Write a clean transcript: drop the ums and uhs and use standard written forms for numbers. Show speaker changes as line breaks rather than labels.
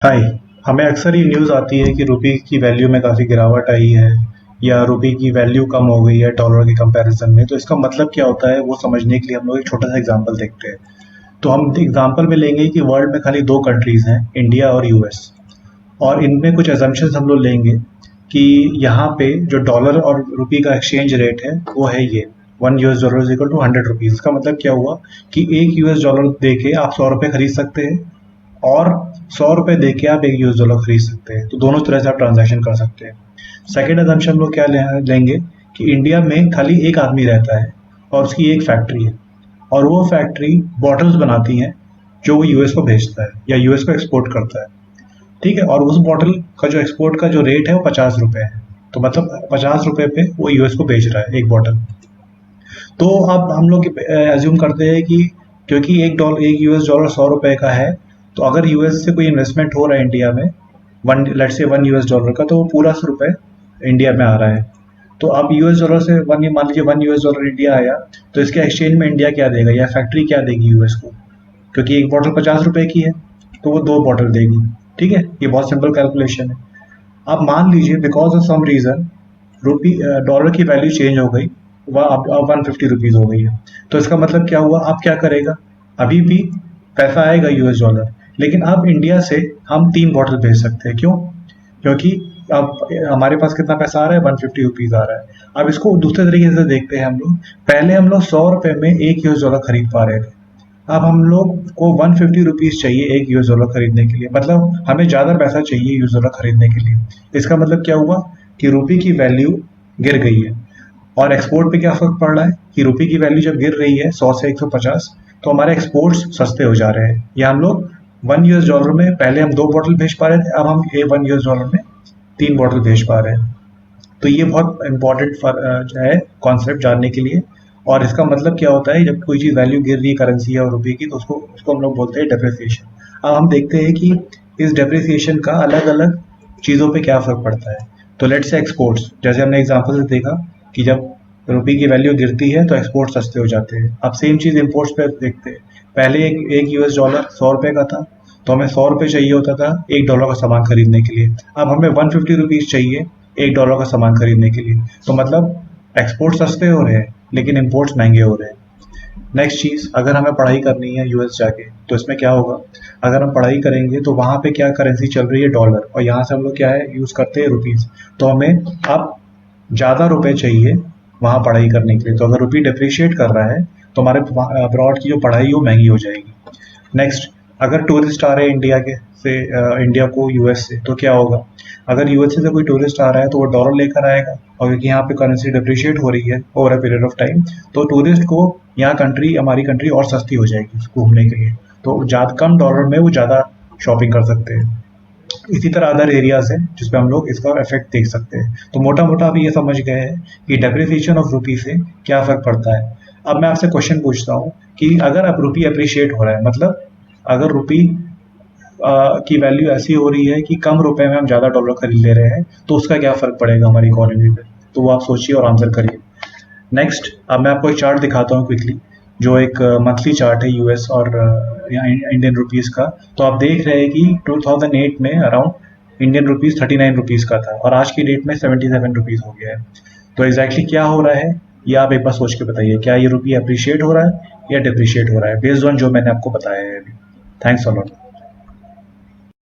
हाय। हमें अक्सर ये न्यूज़ आती है कि रुपये की वैल्यू में काफ़ी गिरावट आई है या रुपये की वैल्यू कम हो गई है डॉलर के कंपैरिजन में। तो इसका मतलब क्या होता है वो समझने के लिए हम लोग एक छोटा सा एग्जांपल देखते हैं। तो हम एग्जांपल में लेंगे कि वर्ल्ड में खाली दो कंट्रीज़ हैं, इंडिया और यूएस। और इनमें कुछ एजम्पशंस हम लोग लेंगे कि यहाँ पे जो डॉलर और रुपये का एक्सचेंज रेट है वो है ये 1 US dollar is equal to 100 rupees. इसका मतलब क्या हुआ कि 1 US डॉलर दे के आप 100 रुपये खरीद सकते हैं और 100 रुपये दे के आप 1 US डॉलर खरीद सकते हैं। तो दोनों तरह से आप ट्रांजैक्शन कर सकते हैं। सेकेंड एजम्पशन हम लोग क्या लेंगे कि इंडिया में खाली एक आदमी रहता है और उसकी एक फैक्ट्री है और वो फैक्ट्री बॉटल्स बनाती है जो वो यूएस को भेजता है या यूएस को एक्सपोर्ट करता है। ठीक है, और उस बॉटल का जो एक्सपोर्ट का जो रेट है वो 50 रुपये है। तो मतलब 50 रुपये पे वो यूएस को भेज रहा है एक बॉटल। तो अब हम लोग एज्यूम करते हैं कि क्योंकि एक यूएस डॉलर 100 रुपये का है, तो अगर यूएस से कोई इन्वेस्टमेंट हो रहा है इंडिया में लेट्स से 1 US डॉलर का, तो वो पूरा 100 रुपये इंडिया में आ रहा है। तो अब यूएस डॉलर से मान लीजिए 1 US डॉलर इंडिया आया, तो इसके एक्सचेंज में इंडिया क्या देगा या फैक्ट्री क्या देगी यूएस को? क्योंकि एक बॉटल 50 रुपये की है तो वो दो बॉटल देगी। ठीक है, ये बहुत सिंपल कैलकुलेशन है। अब मान लीजिए because of some reason dollar की वैल्यू चेंज हो गई, वह अब 150 रुपीज़ हो गई है। तो इसका मतलब क्या हुआ, अब क्या करेगा? अभी भी पैसा आएगा यूएस डॉलर, लेकिन अब इंडिया से हम 3 बॉटल भेज सकते हैं। क्यों? क्योंकि अब हमारे पास कितना पैसा आ रहा है, 150 रुपीज़ आ रहा है। अब इसको दूसरे तरीके से देखते हैं हम लोग। पहले हम लोग 100 रुपये में 1 US डॉलर खरीद पा रहे थे, अब हम लोग को 150 रुपीज़ चाहिए 1 US डॉलर खरीदने के लिए। मतलब हमें ज़्यादा पैसा चाहिए यूएस डॉलर खरीदने के लिए। इसका मतलब क्या हुआ कि रुपये की वैल्यू गिर गई है। और एक्सपोर्ट पे क्या फर्क पड़ रहा है कि रुपये की वैल्यू जब गिर रही है 100 से 150, तो हमारे एक्सपोर्ट्स सस्ते हो जा रहे हैं। या हम लोग 1 US डॉलर में पहले हम 2 बॉटल भेज पा रहे थे, अब हम 1 US डॉलर में 3 बॉटल भेज पा रहे हैं। तो ये बहुत इंपॉर्टेंट जो है कॉन्सेप्ट जानने के लिए। और इसका मतलब क्या होता है, जब कोई चीज़ वैल्यू गिर रही है करेंसी और रुपये की, तो उसको उसको हम लोग बोलते हैं डेप्रिसिएशन। अब हम देखते हैं कि इस डेप्रिसिएशन का अलग अलग चीज़ों पे क्या फ़र्क पड़ता है। तो लेट्स से एक्सपोर्ट्स, जैसे हमने एग्जांपल से देखा कि जब रुपये की वैल्यू गिरती है तो एक्सपोर्ट सस्ते हो जाते हैं। अब सेम चीज़ इम्पोर्ट्स पे देखते हैं। पहले एक यूएस डॉलर 100 रुपये का था, तो हमें 100 रुपये चाहिए होता था $1 का सामान खरीदने के लिए। अब हमें 150 रुपीज़ चाहिए $1 का सामान खरीदने के लिए। तो मतलब एक्सपोर्ट सस्ते हो रहे हैं लेकिन इम्पोर्ट्स महंगे हो रहे हैं। नेक्स्ट चीज़, अगर हमें पढ़ाई करनी है यूएस जाके, तो इसमें क्या होगा? अगर हम पढ़ाई करेंगे तो वहाँ पे क्या करेंसी चल रही है, डॉलर, और यहाँ से हम लोग क्या है यूज़ करते हैं रुपीज़। तो हमें अब ज़्यादा रुपए चाहिए वहाँ पढ़ाई करने के लिए। तो अगर रुपये डिप्रिशिएट कर रहा है तो हमारे अब्रॉड की जो पढ़ाई वो महंगी हो जाएगी। नेक्स्ट, अगर टूरिस्ट आ रहे हैं इंडिया को यूएस से, तो क्या होगा? अगर यूएस से कोई टूरिस्ट आ रहा है तो वो डॉलर लेकर आएगा, और क्योंकि यहाँ पे करेंसी डिप्रिशिएट हो रही है over a period of time, तो टूरिस्ट को यहाँ हमारी कंट्री और सस्ती हो जाएगी घूमने के लिए। तो ज़्यादा कम डॉलर में वो ज़्यादा शॉपिंग कर सकते हैं। इसी तरह अदर एरियाज हैं जिस पे हम लोग इसका इफेक्ट देख सकते हैं। तो मोटा मोटा अभी ये समझ गए हैं कि डेप्रिसिएशन ऑफ रुपी से क्या फ़र्क पड़ता है। अब मैं आपसे क्वेश्चन पूछता हूँ कि अगर अब रुपी अप्रिशिएट हो रहा है, मतलब अगर रुपी की वैल्यू ऐसी हो रही है कि कम रुपए में हम ज़्यादा डॉलर खरीद ले रहे हैं, तो उसका क्या फ़र्क पड़ेगा हमारी इकोनॉमी पे? तो वो आप सोचिए और आंसर करिए। नेक्स्ट, अब मैं आपको एक चार्ट दिखाता हूँ क्विकली, जो एक मंथली चार्ट है यूएस और इंडियन रुपीज़ का। तो आप देख रहे हैं कि 2008 में अराउंड इंडियन रुपीज़ 39 रुपीज़ का था और आज की डेट में 77 रुपीज़ हो गया है। तो एग्जैक्टली क्या हो रहा है ये आप एक बार सोच के बताइए। क्या ये रुपये अप्रिशिएट हो रहा है या डिप्रिशिएट हो रहा है, बेस्ड ऑन जो मैंने आपको बताया है अभी। Thanks a lot.